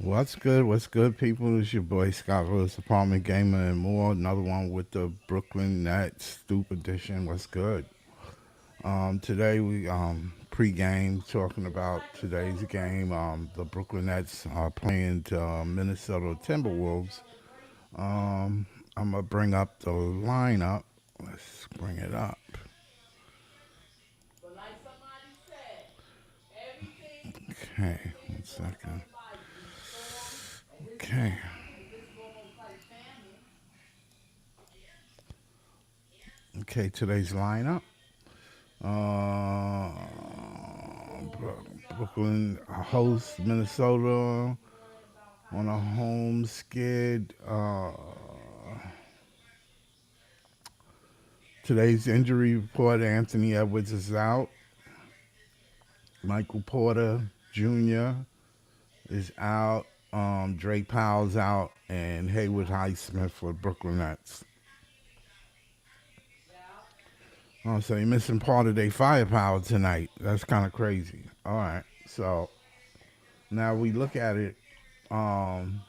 What's good? What's good, people? It's your boy Scott Lewis, Apartment Gamer, and more. Another one with the Brooklyn Nets Stoop Edition. What's good? Today we pre-game talking about today's game. The Brooklyn Nets are playing Minnesota Timberwolves. Um, I'm gonna bring up the lineup. Let's bring it up. Okay, one second. Okay, okay. Today's lineup. Uh, Brooklyn hosts Minnesota on a home skid. Today's injury report: Anthony Edwards is out. Michael Porter Jr. is out. Drake Powell's out, and Haywood Highsmith for Brooklyn Nets. Oh, so you're missing part of their firepower tonight. That's kind of crazy. All right, so now we look at it. Um,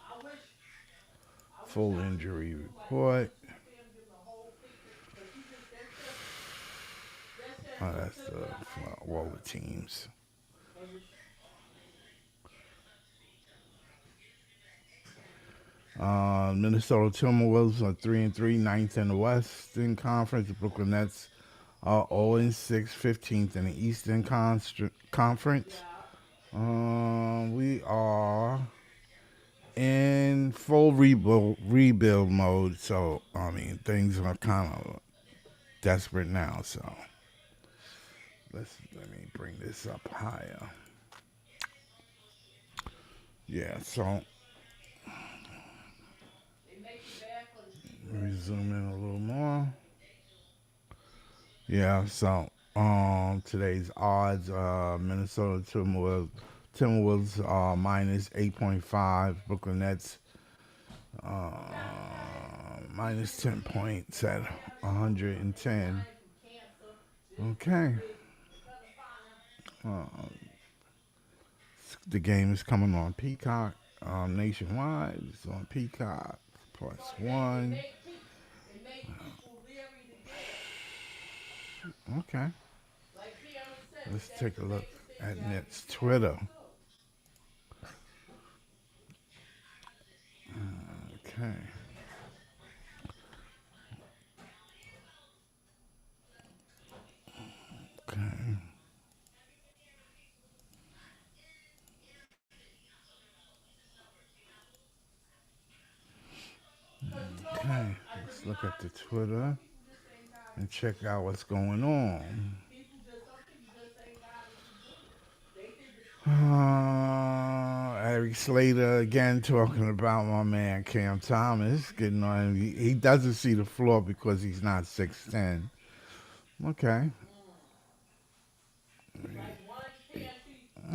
Full injury report. Oh, that's all the teams. Minnesota Timberwolves are 3-3, ninth in the Western Conference. The Brooklyn Nets are 0-6, 15th in the Eastern Conference. We are in full rebuild mode, so I mean things are kind of desperate now. So let me bring this up higher. Yeah, so let me zoom in a little more. Yeah, so today's odds: Minnesota Timberwolves are minus 8.5. Brooklyn Nets uh, minus 10 points at 110. Okay. Uh, the game is coming on Peacock nationwide. It's on Peacock plus one. Okay. Let's take a look at Nets Twitter. Okay. Okay. Okay. Let's look at the Twitter and check out what's going on. Eric Slater again talking about my man Cam Thomas getting on. He doesn't see the floor because he's not 6'10". Okay.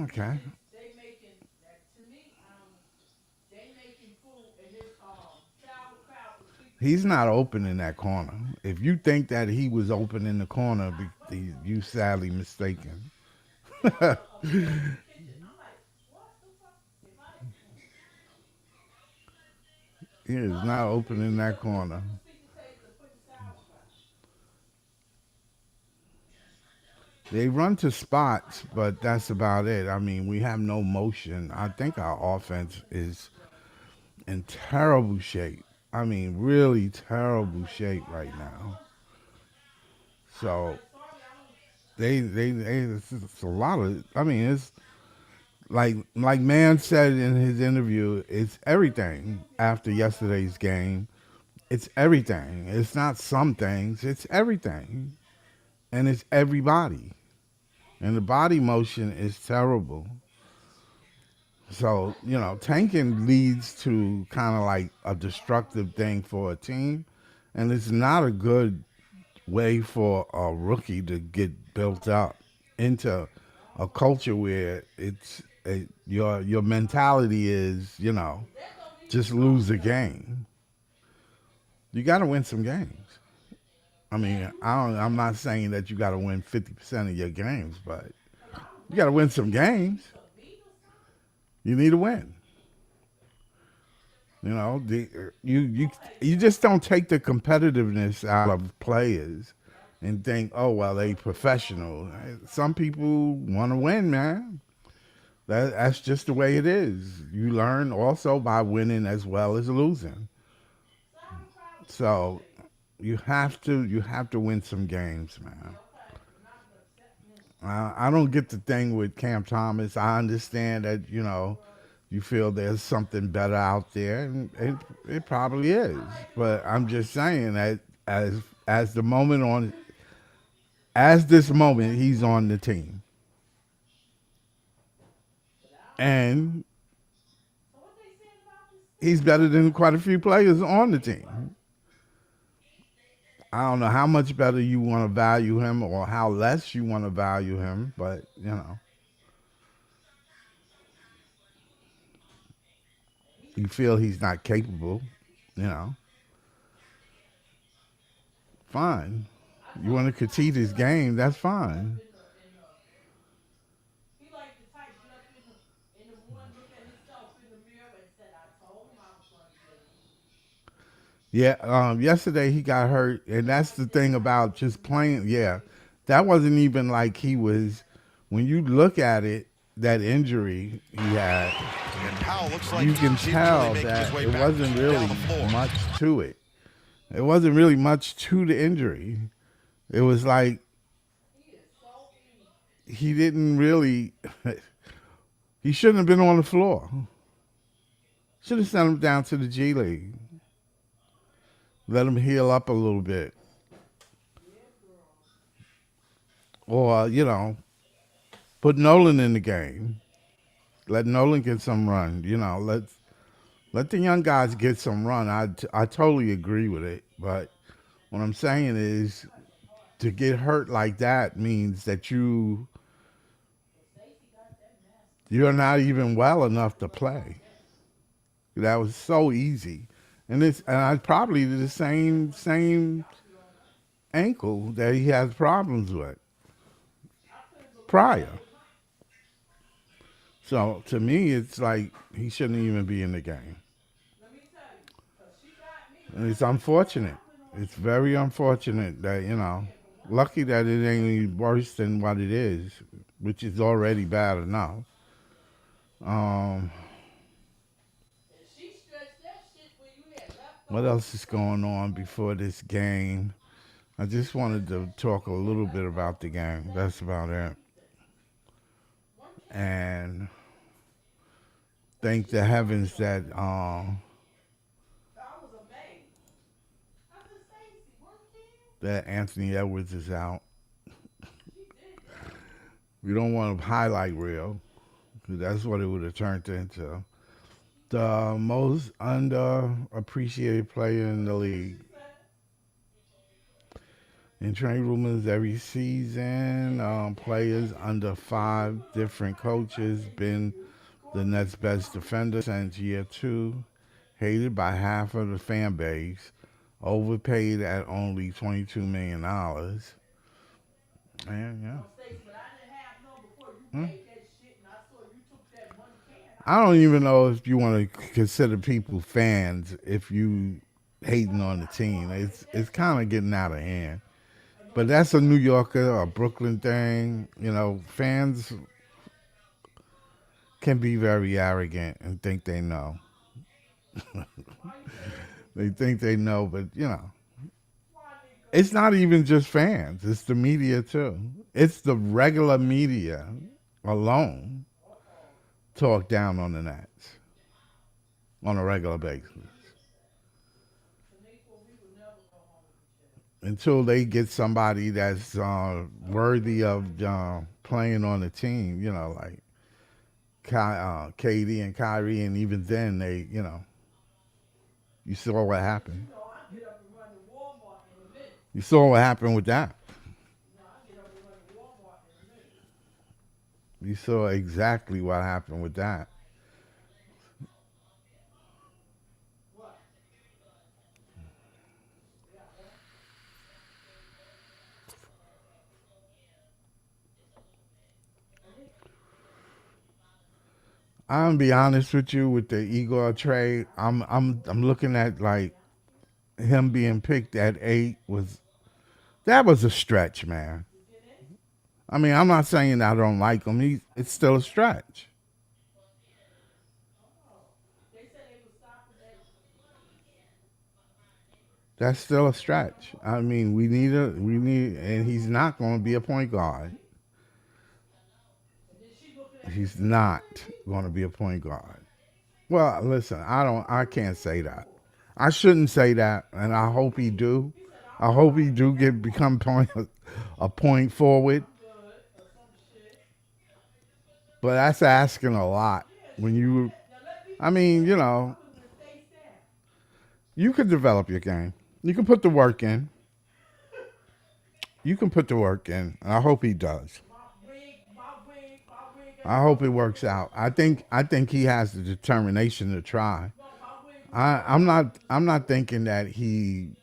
Okay. He's not open in that corner. If you think that he was open in the corner, you sadly mistaken. He is not open in that corner. They run to spots, but that's about it. I mean, we have no motion. I think our offense is in terrible shape. I mean, really terrible shape right now. So it's a lot of. I mean, it's like Man said in his interview. It's everything after yesterday's game. It's everything. It's not some things. It's everything, and it's everybody. And the body motion is terrible. So, tanking leads to kind of like a destructive thing for a team. And it's not a good way for a rookie to get built up into a culture where your mentality is, just lose the game. You got to win some games. I mean, I'm not saying that you got to win 50% of your games, but you got to win some games. You need to win. You know, you just don't take the competitiveness out of players and think, oh well, they professional. Some people want to win, man. That's just the way it is. You learn also by winning as well as losing. So you have to win some games, man. I don't get the thing with Cam Thomas. I understand that you feel there's something better out there, and it probably is. But I'm just saying that as the moment on as this moment he's on the team, and he's better than quite a few players on the team. I don't know how much better you want to value him or how less you want to value him, but you feel he's not capable, you know, fine. You want to critique his game, that's fine. Yeah, yesterday he got hurt, and that's the thing about just playing. Yeah, that wasn't even like he was. When you look at it, that injury he had, And Powell looks like you can gingerly tell making his that way it back wasn't down really the floor. much to it. It wasn't really much to the injury. It was like he didn't really. He shouldn't have been on the floor. Should have sent him down to the G League. Let him heal up a little bit. Or, put Nolan in the game. Let Nolan get some run. Let the young guys get some run. I totally agree with it. But what I'm saying is to get hurt like that means that you're not even well enough to play. That was so easy. And I probably the same ankle that he has problems with prior. So to me, it's like he shouldn't even be in the game. And it's unfortunate. It's very unfortunate that lucky that it ain't any worse than what it is, which is already bad enough. Um, what else is going on before this game? I just wanted to talk a little bit about the game. That's about it. And thank the heavens that Anthony Edwards is out. We don't want a highlight reel because that's what it would have turned into. The most underappreciated player in the league. In trade rumors every season, players under five different coaches been the Nets' best defender since year two. Hated by half of the fan base. Overpaid at only $22 million. And yeah. Hmm? I don't even know if you want to consider people fans if you hating on the team. It's kind of getting out of hand. But that's a New Yorker or Brooklyn thing. Fans can be very arrogant and think they know. They think they know, but it's not even just fans. It's the media too. It's the regular media alone talk down on the Nets on a regular basis until they get somebody that's worthy of playing on the team. Like KD and Kyrie, and even then you saw what happened. You saw what happened with that. You saw exactly what happened with that. I'm gonna be honest with you with the Igor trade. I'm looking at like him being picked at 8 was that was a stretch, man. I mean, I'm not saying I don't like him. It's still a stretch. That's still a stretch. I mean, and he's not going to be a point guard. He's not going to be a point guard. Well, listen, I can't say that. I shouldn't say that, and I hope he do. I hope he do get become a point forward, but that's asking a lot. When you, I mean, you could develop your game. You can put the work in. You can put the work in, and I hope he does. I hope it works out. I think he has the determination to try. I'm not thinking that he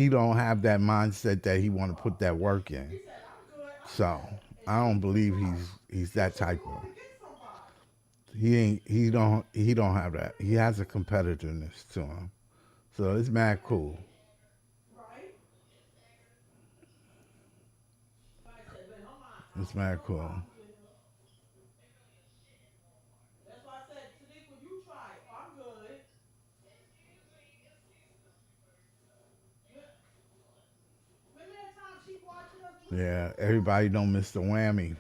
don't have that mindset that he want to put that work in. So I don't believe he's that type of. He don't have that. He has a competitiveness to him. So it's mad cool. It's mad cool. Yeah, everybody don't miss the whammy.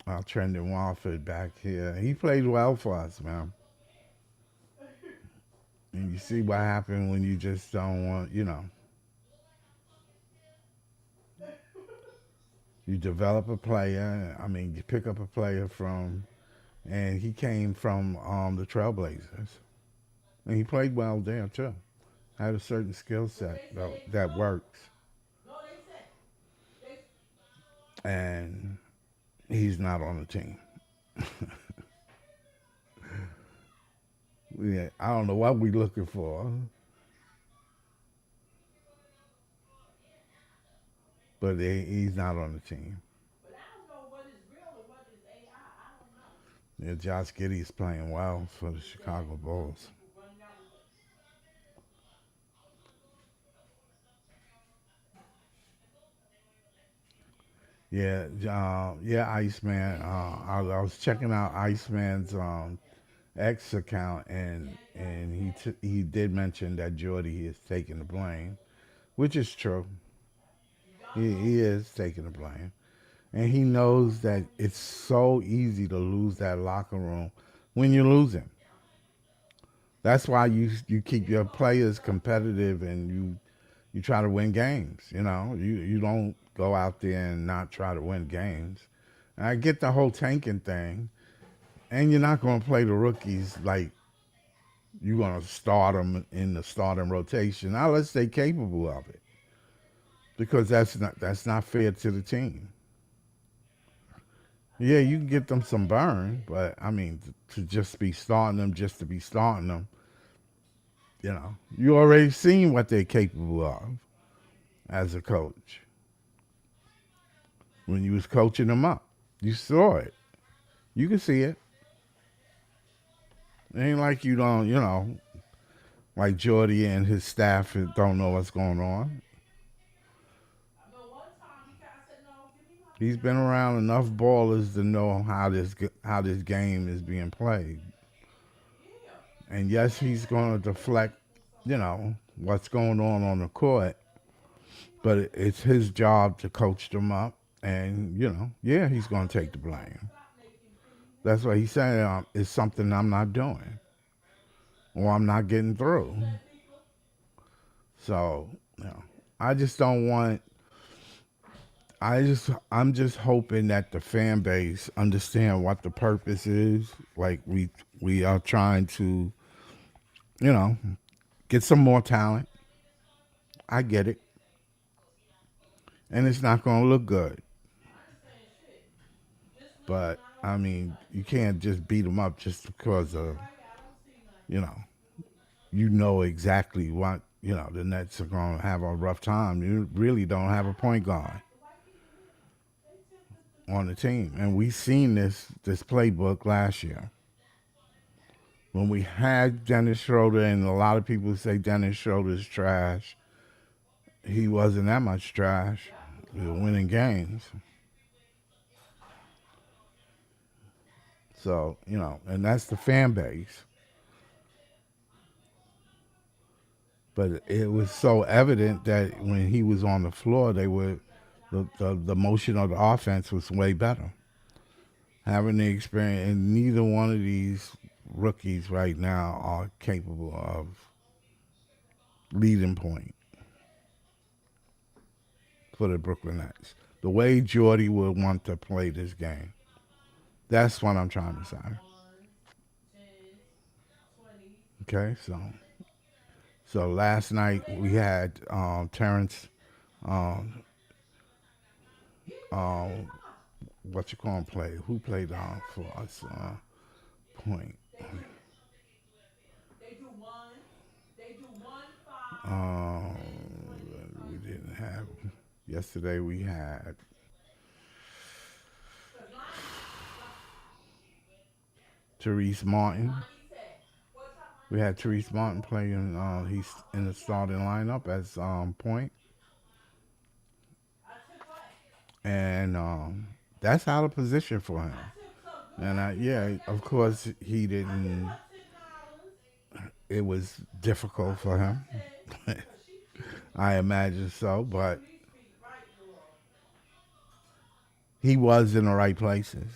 Trendon Walford back here. He played well for us, man. And you see what happened when you just don't want, you develop a player. I mean, you pick up a player and he came from the Trailblazers. And he played well there, too. Had a certain skill set that works. And he's not on the team. I don't know what we're looking for, but he's not on the team. Yeah, Josh Giddey's playing well for the Chicago Bulls. Yeah, yeah, Iceman. I was checking out Iceman's X account, and he did mention that Jordy is taking the blame, which is true. He is taking the blame, and he knows that it's so easy to lose that locker room when you're losing. That's why you keep your players competitive and you try to win games. You don't go out there and not try to win games. And I get the whole tanking thing, and you're not going to play the rookies like you're going to start them in the starting rotation unless they're capable of it, because that's not fair to the team. Yeah, you can get them some burn, but I mean to just be starting them just to be starting them, you already seen what they're capable of as a coach when you was coaching them up. You saw it. You can see it. It ain't like you don't, like Jordy and his staff don't know what's going on. He's been around enough ballers to know how this game is being played. And yes, he's going to deflect, what's going on the court, but it's his job to coach them up. And yeah, he's going to take the blame. That's what he's saying. It's something I'm not doing, or I'm not getting through. So, I just don't want. I'm just hoping that the fan base understand what the purpose is. Like we are trying to, you know, get some more talent. I get it, and it's not going to look good. But I mean, you can't just beat them up just because of you know exactly what the Nets are going to have a rough time. You really don't have a point guard. on the team, and we seen this playbook last year when we had Dennis Schroeder, and a lot of people say Dennis Schroeder's trash. He wasn't that much trash. We were winning games. So, and that's the fan base. But it was so evident that when he was on the floor, the motion of the offense was way better. Having the experience, and neither one of these rookies right now are capable of leading point for the Brooklyn Nets. The way Jordy would want to play this game. That's what I'm trying to say. Okay, so last night we had Terrence, um, um, what you call him, play? Who played for us? Point. Um, we didn't have. Yesterday we had Therese Martin. We had Therese Martin playing. He's in the starting lineup as point, and that's out of position for him. And yeah, of course he didn't. It was difficult for him. I imagine so, but he was in the right places.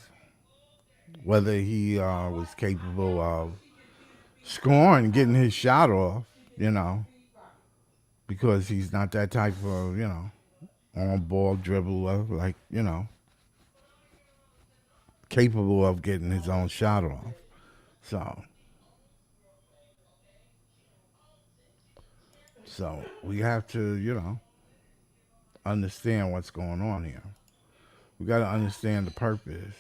Whether he was capable of scoring, getting his shot off, because he's not that type of, on-ball dribbler, like, capable of getting his own shot off. So we have to, understand what's going on here. We got to understand the purpose.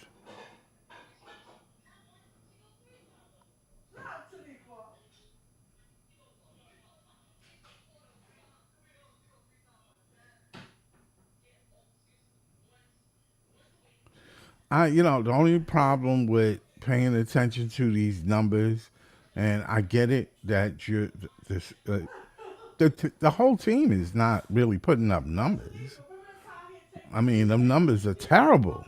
The only problem with paying attention to these numbers, and I get it that the whole team is not really putting up numbers. I mean, the numbers are terrible.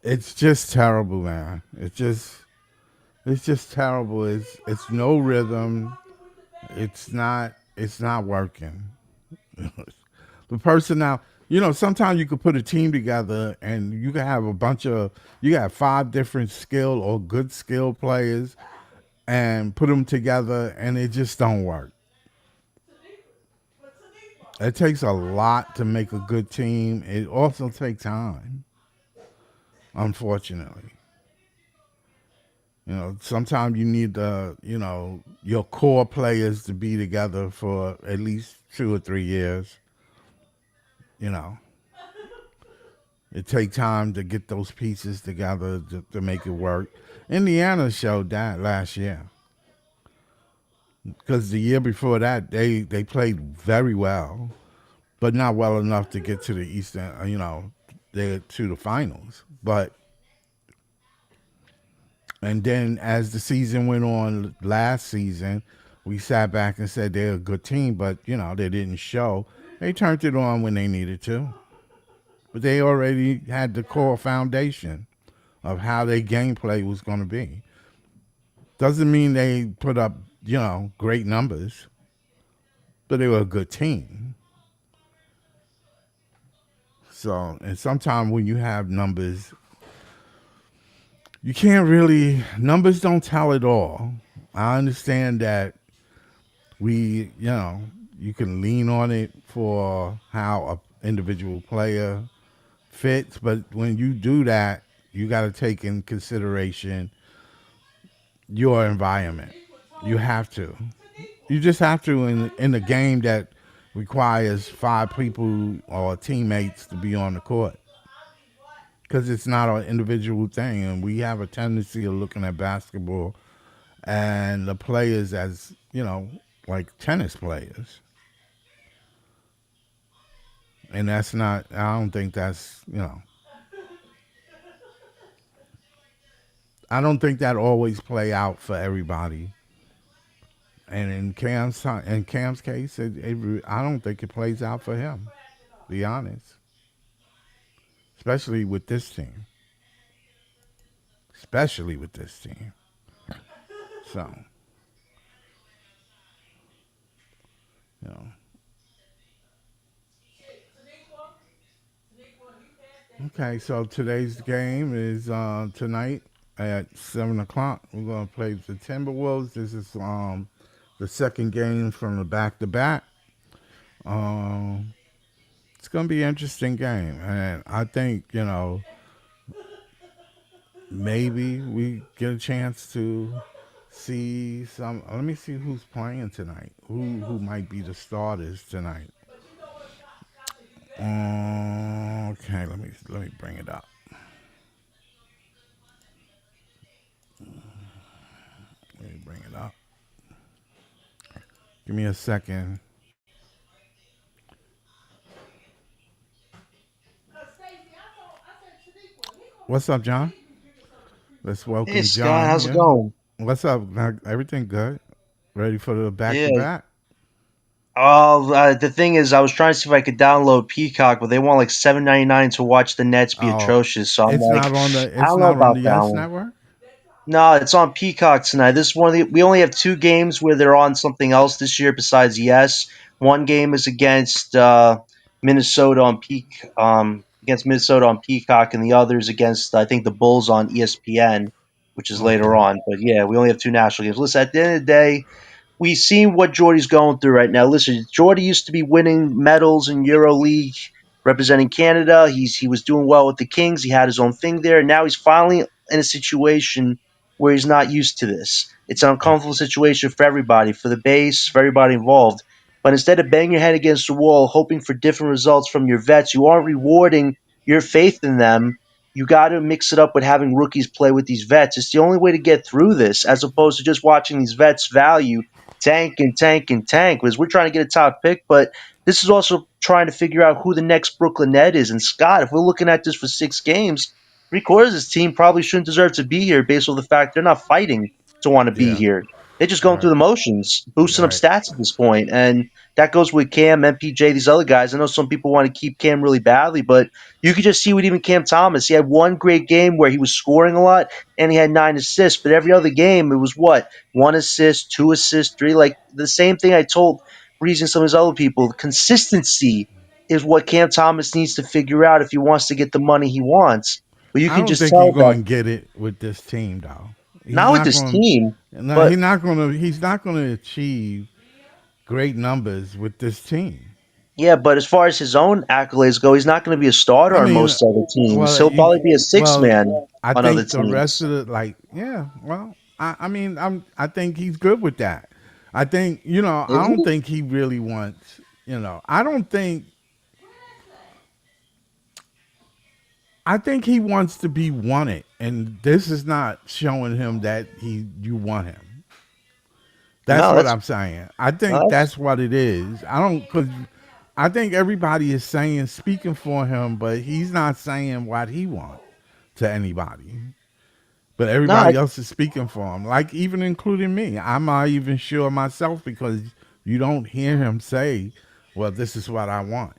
It's just terrible, man. It's just terrible. It's no rhythm. It's not working. The personnel, sometimes you could put a team together and you can have you got 5 different skill or good skill players and put them together and it just don't work. It takes a lot to make a good team. It also takes time, unfortunately. Sometimes you need your core players to be together for at least 2 or 3 years. You know, it takes time to get those pieces together to make it work. Indiana showed that last year because the year before that they played very well, but not well enough to get to the Eastern. To the finals. But and then as the season went on last season, we sat back and said they're a good team, but they didn't show. They turned it on when they needed to, but they already had the core foundation of how their gameplay was going to be. Doesn't mean they put up, great numbers, but they were a good team. So, and sometimes when you have numbers, you can't really, numbers don't tell it all. I understand that you can lean on it for how an individual player fits, but when you do that, you got to take in consideration your environment. You have to. You just have to in a game that requires 5 people or teammates to be on the court. Because it's not an individual thing, and we have a tendency of looking at basketball and the players as, like tennis players. and that's not. I don't think that's I don't think that always play out for everybody. And in Cam's case, I don't think it plays out for him. To be honest, especially with this team, especially with this team. So you know, okay. So today's game is tonight at 7 o'clock. We're gonna play the Timberwolves. This is the second game from the back to back. Um, it's gonna be an interesting game, and I think maybe we get a chance to see some. Let me see who's playing tonight. Who might be the starters tonight? Okay, let me bring it up. Let me bring it up. Give me a second. What's up, John? Let's Hey welcome Scott, John how's it here. going? What's up? Everything good? Ready for the back to Yeah. back? The thing is, I was trying to see if I could download Peacock, but they want like $7.99 to watch the Nets be Oh, atrocious. So I'm it's like, not on I don't know the about that Yes one. network. No, it's on Peacock tonight. This is one of the. We only have two games where they're on something else this year besides Yes. One game is against Minnesota on against Minnesota on Peacock, and the other is against I think the Bulls on ESPN, which is later Okay. on. But yeah, we only have two national games. Listen, at the end of the day, we've seen what Jordy's going through right now. Listen, Jordy used to be winning medals in EuroLeague, representing Canada. He was doing well with the Kings. He had his own thing there. And now he's finally in a situation where he's not used to this. It's an uncomfortable situation for everybody, for the base, for everybody involved. But instead of banging your head against the wall, hoping for different results from your vets, you aren't rewarding your faith in them. You got to mix it up with having rookies play with these vets. It's the only way to get through this, as opposed to just watching these vets value tank and tank and tank. Because we're trying to get a top pick, but this is also trying to figure out who the next Brooklyn Net is. And Scott, if we're looking at this for 6 games, three-quarters of this team probably shouldn't deserve to be here based on the fact they're not fighting to want to be Yeah. here. They're just going through Right. the motions, boosting up Right. stats at this point. And that goes with Cam, MPJ, these other guys. I know some people want to keep Cam really badly, but you could just see with even Cam Thomas. He had one great game where he was scoring a lot and he had 9 assists, but every other game it was what? One assist, two assists, three. Like the same thing I told Breeze and some of his other people. Consistency is what Cam Thomas needs to figure out if he wants to get the money he wants. But you I can don't just think he's tell that going to get it with this team, though. He's not with not this going. team, No, but he's not going to. He's not going to achieve great numbers with this team. yeah, but as far as his own accolades go, he's not going to be a starter I on mean, most other teams. well, He'll probably be a six well, man I on other think the rest teams. of the yeah. Well, I mean, I think he's good with that. I think Is I don't he? think he really wants. I don't think. I think he wants to be wanted, and this is not showing him that you want him. That's No, what that's I'm saying. I no, think that's that's what it is. I don't because I think everybody is saying speaking for him, but he's not saying what he wants to anybody. But no. everybody else is speaking for him, like even including me. I'm not even sure myself because you don't hear him say, "Well, this is what I want."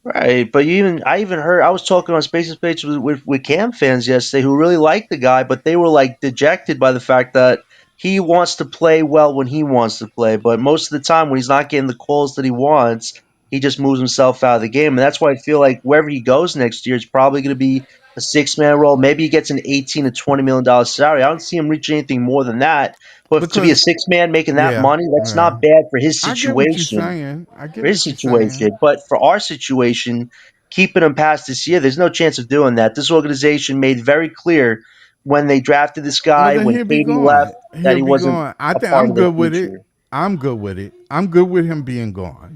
Right, but I even heard I was talking on Spaces page with Cam fans yesterday who really liked the guy, but they were like dejected by the fact that he wants to play well when he wants to play, but most of the time when he's not getting the calls that he wants, he just moves himself out of the game, and that's why I feel like wherever he goes next year, it's probably going to be a 6 man role. Maybe he gets an 18 to 20 million dollar salary. I don't see him reaching anything more than that, but to be a Because 6 man making that yeah, money, that's yeah, not bad for his I get what you're situation saying. I for get his what you're saying. situation. But for our situation, keeping him past this year, there's no chance of doing that. This organization made very clear when they drafted this Well, guy, then when he'll be Katie left, gone. that He'll he be wasn't gone. I a think part I'm of their good with it. future. I'm good with it. I'm good with him being gone.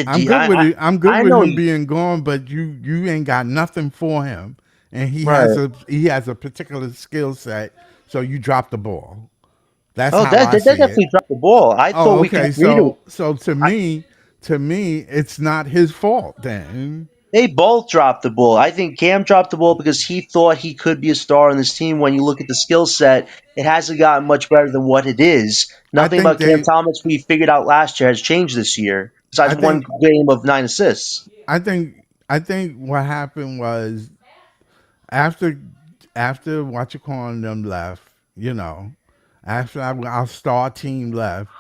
I'm I, good with I, it. I'm good I with know him he, being gone, but you ain't got nothing for him, and right. he has a particular skill set. So you drop the ball. That's Oh, how I that see it. definitely dropped the ball. I Oh, thought we could okay. agree to. So to I, me, to me, it's not his fault then. They both dropped the ball. I think Cam dropped the ball because he thought he could be a star on this team. When you look at the skill set, it hasn't gotten much better than what it is. I Nothing think about Cam they, Thomas we figured out last year has changed this year, besides I one think, game of 9 assists. I think what happened was after what you calling them left, after our star team left,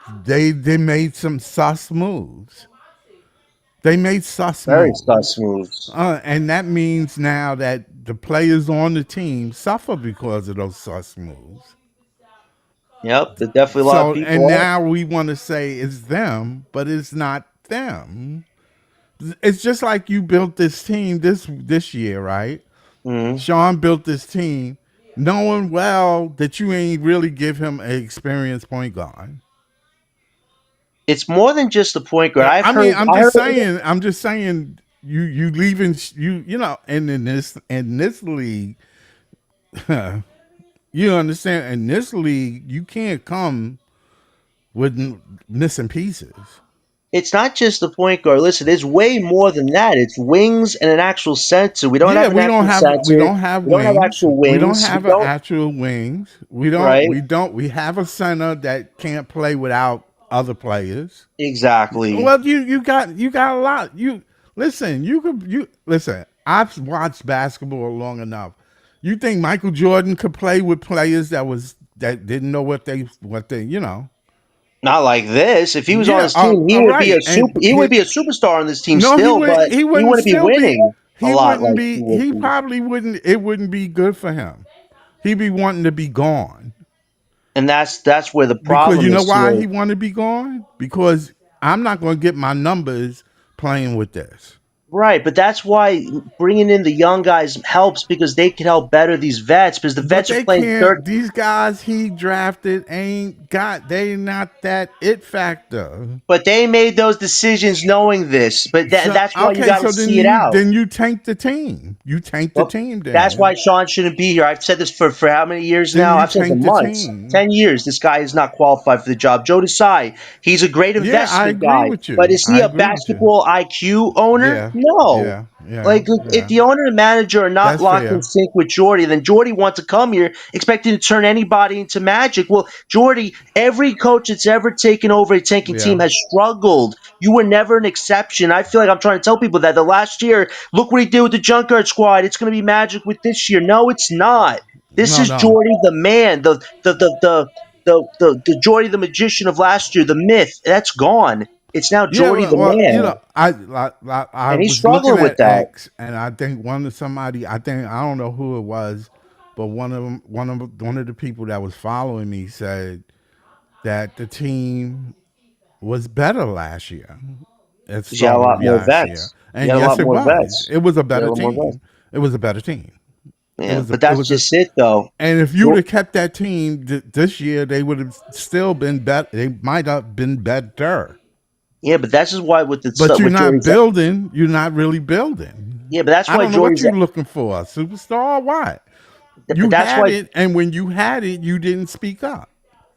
they made some sus moves. They made sus Very moves. sus moves. And that means now that the players on the team suffer because of those sus moves. Yep, there's definitely a lot of So, and people out. now we want to say it's them, but it's not them. It's just like you built this team this year, right? Mhm. Sean built this team knowing well that you ain't really give him an experienced point guard. It's more than just the point guard. I mean, I heard, I'm just saying, you leaving and in this league, you understand. In this league, you can't come with missing pieces. it's not just the point guard. Listen, there's way more than that. It's wings and an actual center. We don't Yeah, have an actual we center. don't have We don't have wings. actual We don't wings. We have an don't, actual wings. right? We have a center that can't play without other players. Exactly. Well, you got a lot. You listen. I've watched basketball long enough. You think Michael Jordan could play with players that didn't know what they. Not like this. If he was on Yeah, his team, he all would be right. a he would be a superstar on this team No, still, but he he wouldn't wouldn't be still be winning a he lot wouldn't like he be would he be. probably wouldn't it wouldn't be good for him. He'd be wanting to be gone. And that's where the Because you problem know is why here. he wanted to be gone? Because I'm not going to get my numbers playing with this. Right, but that's why bringing in the young guys helps because they can help better these vets because the But vets are they playing third. can't. These guys he drafted ain't got. They not that it factor. But they made those decisions knowing this. But So that's why you okay, got to so see it out. then you tank the team. You tank the Well, team. that's why Then Sean shouldn't be here. I've said this for how many years then now? you I've said it for tank the months. team. 10 years. This guy is not qualified for the job. Joe Desai, he's a great Yeah, I investment agree guy, with but you. is he I a agree with you. basketball IQ owner? Yeah, No. yeah, yeah, Like if yeah. the owner and manager are not That's locked in fair. sync with Jordy, then Jordy wants to come here expecting to turn anybody into magic. Well, Jordy, every coach that's ever taken over a tanking team Yeah. has struggled. You were never an exception. I feel like I'm trying to tell people that the last year, look what he did with the Junkyard Squad. It's going to be magic with this year. No, it's not. This No, is no. Jordy the man, the Jordy the magician of last year, the myth. That's gone. It's now Yeah, Jordy the well, man, I and he's was looking struggling with at that. X, and I think I think I don't know who it was, but one of the people that was following me said that the team was better last year. It 'Cause you had a started lot more last year, vets. You and had a yes, lot it more was. vets. It was a You had better a lot more vets. team. It was a better team. Yeah, but It that's was a just it, though. And if you would Jo- have kept that team this year, they would have still been better. They might have been better. Yeah, but that's just why with the But stuff you're with not Jordy's. building. You're not really building. Yeah, but that's I why don't know what Jordy's. you're looking for, a superstar or what? But You that's had why. it, and when you had it, you didn't speak up.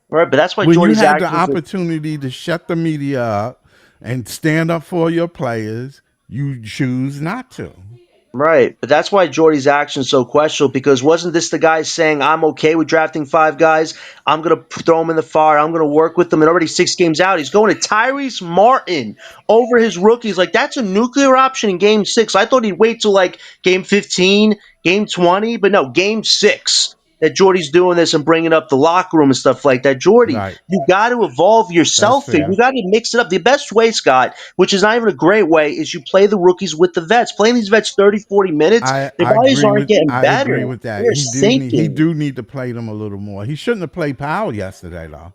Right, but that's why When you Jordy's had the actions. opportunity to shut the media up and stand up for your players, you choose not to. Right, but that's why Jordy's actions so questionable because wasn't this the guy saying I'm okay with drafting 5 guys? I'm gonna throw them in the fire. I'm gonna work with them, and already 6 games out, he's going to Tyrese Martin over his rookies. Like that's a nuclear option in Game 6. I thought he'd wait till like Game 15, Game 20, but no, Game 6. That Jordy's doing this and bringing up the locker room and stuff like that. Jordy, Right. you got to evolve That's yourself here. You fair. got to mix it up. The best way, Scott, which is not even a great way, is you play the rookies with the vets. Playing these vets 30, 40 minutes, their bodies aren't getting I agree better. with that. They're He sinking. do need to play them a little more. He shouldn't have played Powell yesterday though.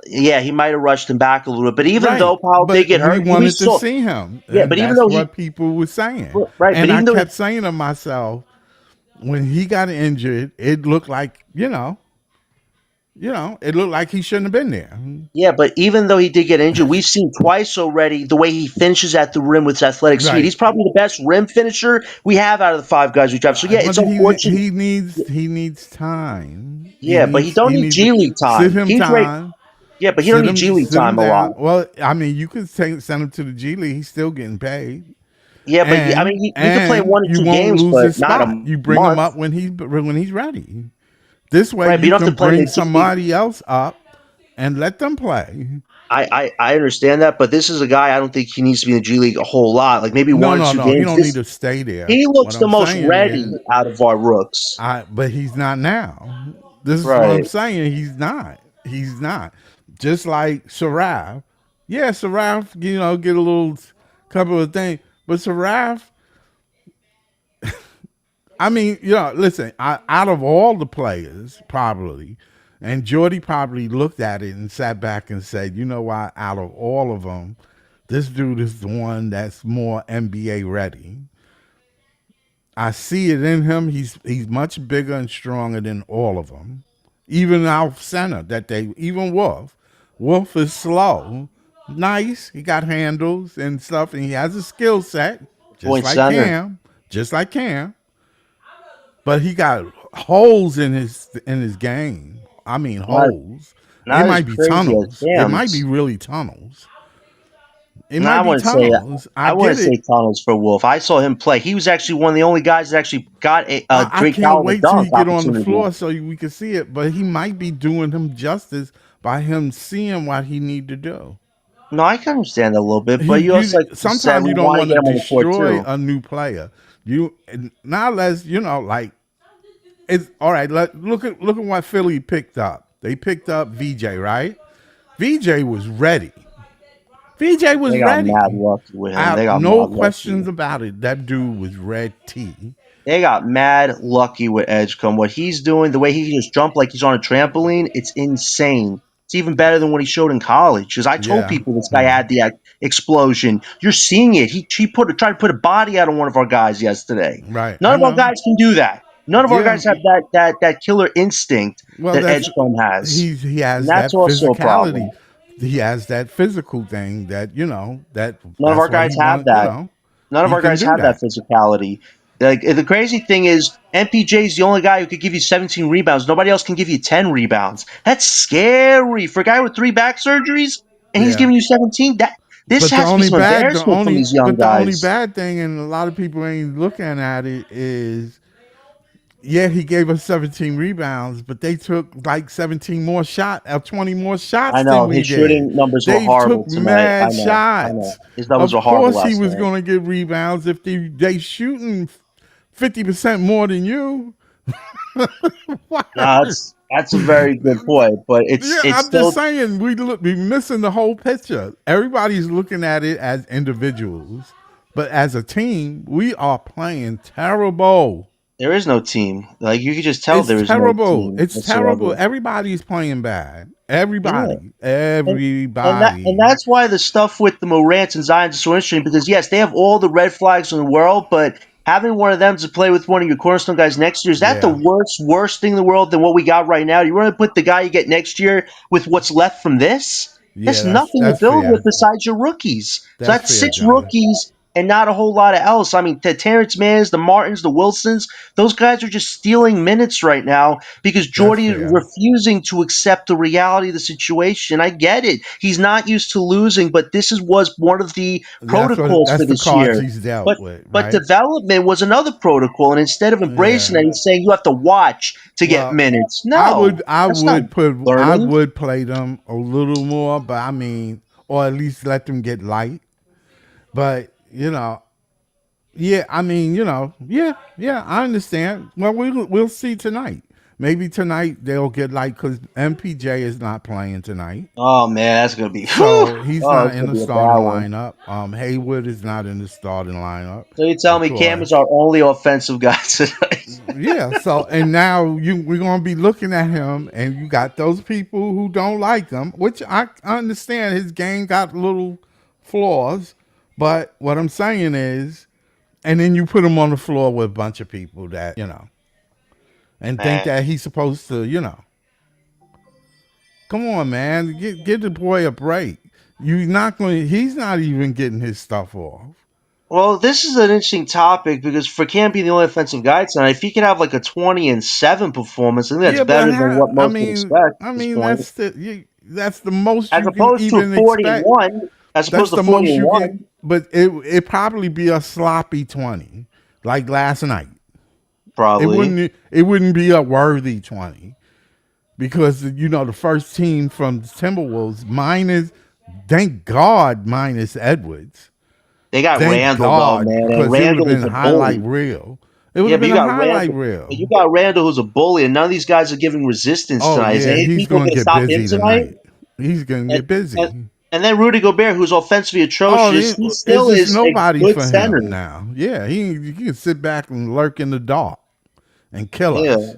Yeah, he might have rushed him back a little bit. But even though Right. Powell did But get we hurt, we wanted to saw. see him. Yeah, And but even that's though he. what people were saying. Right, but And I even though he. kept saying to myself, when he got injured, it looked like, it looked like he shouldn't have been there. Yeah, but even though he did get injured, we've seen twice already the way he finishes at the rim with his athletic speed. Right. He's probably the best rim finisher we have out of the 5 guys we draft. So yeah, But it's unfortunate. he needs time. Yeah, but he don't He need needs G to League give time. him He's ready. time. Yeah, but he don't need G League Sit him time a lot. down. Well, I mean, you could send him to the G League. He's still getting paid, Yeah, but I mean, he could play and one or you two won't games, lose but his not a spot. You bring him month. up when he's ready. This way, Right, but you you don't have can to play in bring the G League. somebody else up and let them play. I understand that, but this is a guy I don't think he needs to be in the G League a whole lot. Like maybe No, one or no, two no. He games. don't need This to stay there. he What looks the I'm most saying ready is, out of our rooks. but he's not now. This is what I'm Right. saying. He's not. He's not. Just like Saraf. Yeah, Saraf, get a little couple of things. But Saraf, I mean, listen, out of all the players, probably, and Jordy probably looked at it and sat back and said, you know what, out of all of them, this dude is the one that's more NBA ready. I see it in him. He's much bigger and stronger than all of them. Even our center even Wolf. Wolf is slow, nice. He got handles and stuff, and he has a skill set, Point center. Just like Cam. But he got holes in his game. I mean Not holes. It not as might be crazy as tunnels. It might be Cam's. really tunnels. It No, might be tunnels. I I get wouldn't say it. tunnels for Wolf. I saw him play. He was actually one of the only guys that actually got a I Drake can't Caliber wait till he dunk get on the opportunity. floor so we can see it. But he might be doing him justice by him seeing what he need to do. No, I can understand that a little bit, but you also, like you said, Sometimes we you don't want to want to get him on the court destroy too. a new player. You Not unless like it's all right. Look at what Philly picked up. They picked up VJ, right? VJ was ready. VJ was They got mad ready. lucky with I him. They have got no mad questions lucky. about it. That dude was ready. They got mad lucky with Edgecombe. What he's doing, the way he can just jump like he's on a trampoline, it's insane. It's even better than what he showed in college. Because I told Yeah. people this guy had the explosion. You're seeing it. He tried to put a body out on one of our guys yesterday. Right. None I of our know. guys can do that. None of our Yeah. guys have that killer instinct Well, that that's Edgecombe has, he and has that's that also a problem. physicality. He has that physical thing that None of that's our what guys he have want. that. None of He our can guys do have that that. physicality. Like the crazy thing is, MPJ is the only guy who could give you 17 rebounds. Nobody else can give you 10 rebounds. That's scary for a guy with 3 back surgeries, and he's Yeah. giving you 17. That this But the has to be only some bad, the embarrassment from only, these young but the only guys. bad thing, and a lot of people ain't looking at it, is yeah, he gave us 17 rebounds, but they took like 17 more shots, 20 more I shots than know we his did. shooting numbers were They horrible took tonight. I mad know. I know shots. his numbers Of were horrible course, he last was night. going to get rebounds if they shooting 50% more than you. No, Word. that's a very good point, but Yeah, it's I'm just still saying we missing the whole picture. Everybody's looking at it as individuals, but as a team, we are playing terrible. there is no team. Like you could just tell It's there is no terrible. team It's terrible. whatsoever. Everybody's playing bad. Yeah. Everybody. And and Everybody. that's why the stuff with the Morants and Zion is so interesting because yes, they have all the red flags in the world, but having one of them to play with one of your cornerstone guys next year, is that the Yeah. worst thing in the world than what we got right now? You want to put the guy you get next year with what's left from this? Yeah, There's nothing to that's build with fair. besides your rookies. So That's that's fair, 6 Johnny. rookies and not a whole lot of else. I mean, the Terrence Manns, the Martins, the Wilsons, those guys are just stealing minutes right now because That's Jordy is fair. refusing to accept the reality of the situation. I get it. He's not used to losing, but was one of the protocols That's for the this cards year. he's dealt But with, but right? development was another protocol, and instead of embracing Yeah. that, he's saying you have to watch to get Well, minutes. No, that's not I learning. would play them a little more, but I mean, or at least let them get light. But yeah, I mean, yeah, I understand. Well, we'll see tonight. Maybe tonight they'll get light because MPJ is not playing tonight, Oh man, that's gonna be. Whew, so he's oh, not it's in gonna the be a starting bad one. lineup. Haywood is not in the starting lineup, So you tell of me Cam is course. our only offensive guy tonight? Yeah. So and now we're gonna be looking at him, and you got those people who don't like him, which I understand. His game got little flaws, but what I'm saying is, and then you put him on the floor with a bunch of people that and think Man, that he's supposed to, come on, man, give the boy a break. You not going. He's not even getting his stuff off. well, this is an interesting topic because for Cam being the only offensive guy tonight, if he could have like a 20-7 performance, I think that's Yeah, but better than what most would expect at I this mean point. that's the you. That's the most as you can opposed to a even 40 and expect. one. As That's opposed to the 40 most and you can. one, But it probably be a sloppy 20, like last night. It probably. wouldn't. It wouldn't be a worthy 20 because the first team from the Timberwolves minus. Thank God minus Edwards. They got Thank Randall though, God man, and because it would have Randall been is a highlight bully. reel. It would Yeah, have but been a highlight reel. You got Randall who's a bully, and none of these guys are giving resistance Oh tonight. Is yeah, any he's people gonna going to get stop him busy tonight? tonight. He's gonna And, get and busy. and then Rudy Gobert, who's offensively Oh, atrocious, he it's still just is a nobody good for center. him now. Yeah, he can sit back and lurk in the dark and kill Yeah. us.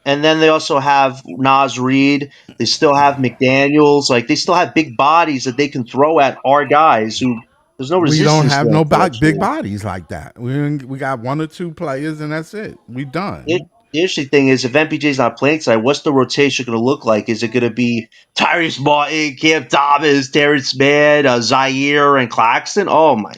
And then they also have Nas Reed. They still have McDaniels. Like they still have big bodies that they can throw at our guys who there's no We don't resistance have there, no big unfortunately. bodies like that. We got one or two players and that's it. We The, done. the interesting thing is, if MPJ's not playing tonight, what's the rotation going to look like? Is it going to be Tyrese Martin, Cam Thomas, Terrence Mann, Zaire, and Claxton? Oh my,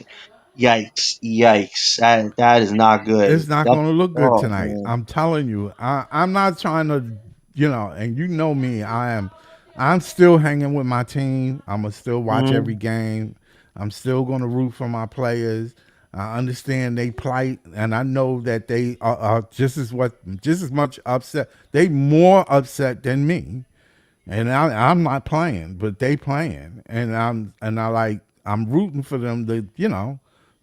yikes, yikes! That is not good. It's not That, going to look good oh tonight. man. I'm telling you. I'm not trying to, and you know me. I'm still hanging with my team. I'm gonna still watch every Mhm. game. I'm still gonna root for my players. I understand they plight, and I know that they are just as much upset. They more upset than me, and I'm not playing, but they playing, and I'm rooting for them to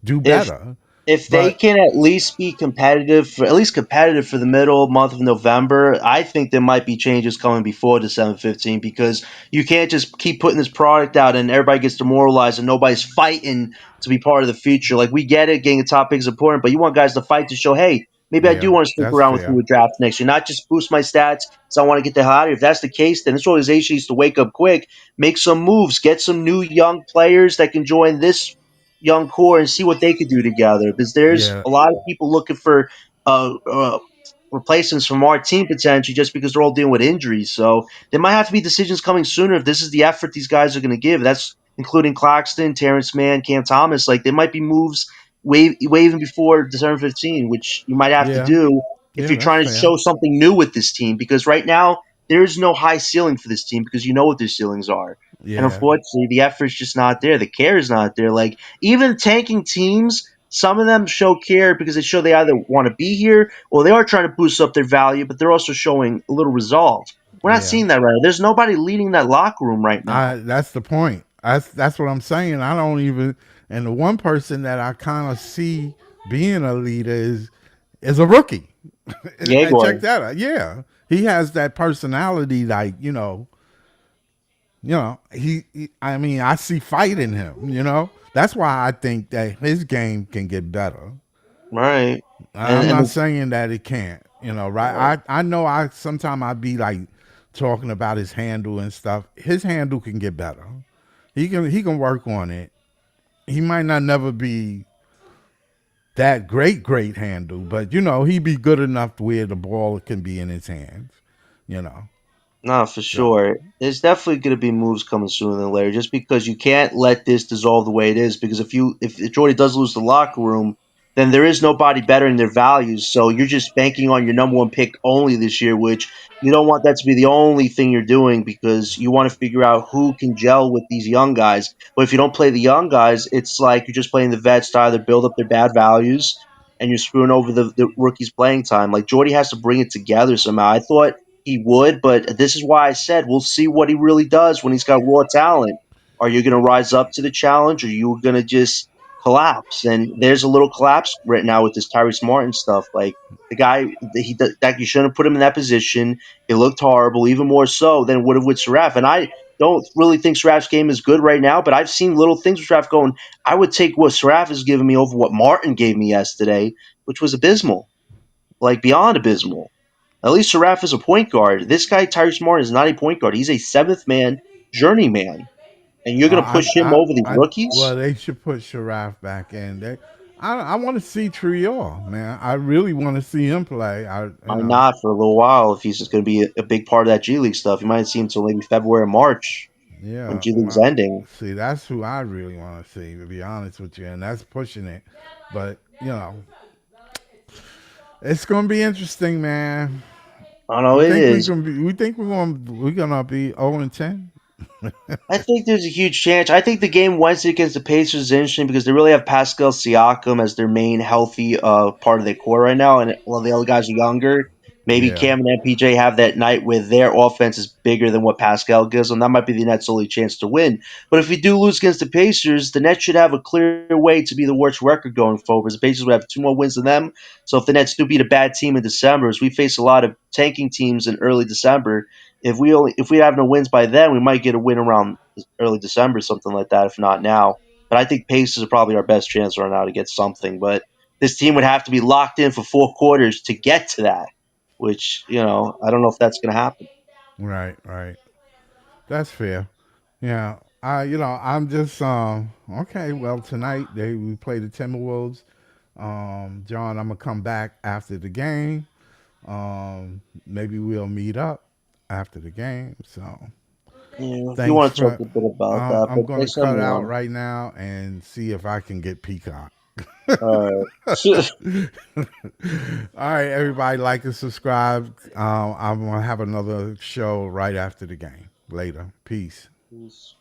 do If better. if they But can at least be competitive, at least competitive for the middle month of November, I think there might be changes coming before December 15 because you can't just keep putting this product out and everybody gets demoralized and nobody's fighting to be part of the future. Like we get it, getting a top pick is important, but you want guys to fight to show, hey, maybe I do yeah, want to stick that's around with you fair. with draft next year, not just boost my stats because I want to get the hell out of here. If that's the case, then this organization needs to wake up quick, make some moves, get some new young players that can join this young core and see what they could do together. Because there's Yeah, a lot of people looking for uh, uh, replacements from our team potentially just because they're all dealing with injuries. So there might have to be decisions coming sooner if this is the effort these guys are going to give. That's including Claxton, Terrence Mann, Cam Thomas. Like there might be moves way even before December 15, which you might have to yeah, do if yeah. you're That's trying to fair. show something new with this team. Because right now there is no high ceiling for this team because you know what their ceilings are. And Yeah, unfortunately, the effort's just not there. The care is not there. Like even tanking teams, some of them show care because they show they either want to be here or they are trying to boost up their value, but they're also showing a little resolve. We're not yeah. seeing that right now. There's nobody leading that locker room right now. That's the point. That's what I'm saying. I don't even. And the one person that I kind of see being a leader is a rookie. And check Jaguar. that out. Yeah, he has that personality. Like I mean, I see fight in him. That's why I think that his game can get better. Right. I'm And not the, saying that it can't. Right? I know. I sometimes I be like talking about his handle and stuff. His handle can get better. He can work on it. He might not never be that great handle, but he be good enough to where the ball can be in his hands. You know. No, for So sure. There's definitely going to be moves coming sooner than later, just because you can't let this dissolve the way it is. Because if Jordy does lose the locker room, then there is nobody better in their values. So you're just banking on your number one pick only this year, which you don't want that to be the only thing you're doing because you want to figure out who can gel with these young guys. But if you don't play the young guys, it's like you're just playing the vets to either build up their bad values and you're screwing over the rookies' playing time. Like Jordy has to bring it together somehow. I thought he would, but this is why I said we'll see what he really does when he's got raw talent. Are you going to rise up to the challenge, or are you going to just collapse? And there's a little collapse right now with this Tyrese Martin stuff. Like the guy, that you shouldn't have put him in that position. It looked horrible, even more so than it would have with Seraph. And I don't really think Seraph's game is good right now, but I've seen little things with Seraph going. I would take what Seraph is giving me over what Martin gave me yesterday, which was abysmal, like beyond abysmal. At least Seraph is a point guard. This guy, Tyrese Martin, is not a point guard. He's a seventh man, journeyman. And you're going to push him over these well, rookies? they should put Sharaf back in. I want to see Trior, man. I really want to see him play. Why not for a little while if he's just going to be a big part of that G League stuff? You might see him until maybe February or March when yeah. G League's ending. See, that's who I really want to see, to be honest with you, and that's pushing it. But it's gonna be interesting, man. I don't know, You it think we is. can be? We think we're gonna be 0-10? I think there's a huge chance. I think the game Wednesday against the Pacers is interesting because they really have Pascal Siakam as their main healthy part of their core right now, and while the other guys are younger, maybe Yeah. Cam and MPJ have that night where their offense is bigger than what Pascal gives them. That might be the Nets' only chance to win. But if we do lose against the Pacers, the Nets should have a clear way to be the worst record going forward. Because the Pacers would have two more wins than them. So if the Nets do beat a bad team in December, as we face a lot of tanking teams in early December, if we have no wins by then, we might get a win around early December, something like that. If not now, but I think Pacers are probably our best chance right now to get something. But this team would have to be locked in for 4 quarters to get to that, which I don't know if that's going to happen. Right, right. That's fair. Yeah. I'm just okay. Well, tonight we play the Timberwolves. John, I'm gonna come back after the game. Maybe we'll meet up after the game. So Yeah, if you thanks want to talk for. a bit about that, I'm but gonna thanks for having cut me out on. right now and see if I can get Peacock. All All right, everybody, like and subscribe. I'm gonna have another show right after the game. Later. Peace. right.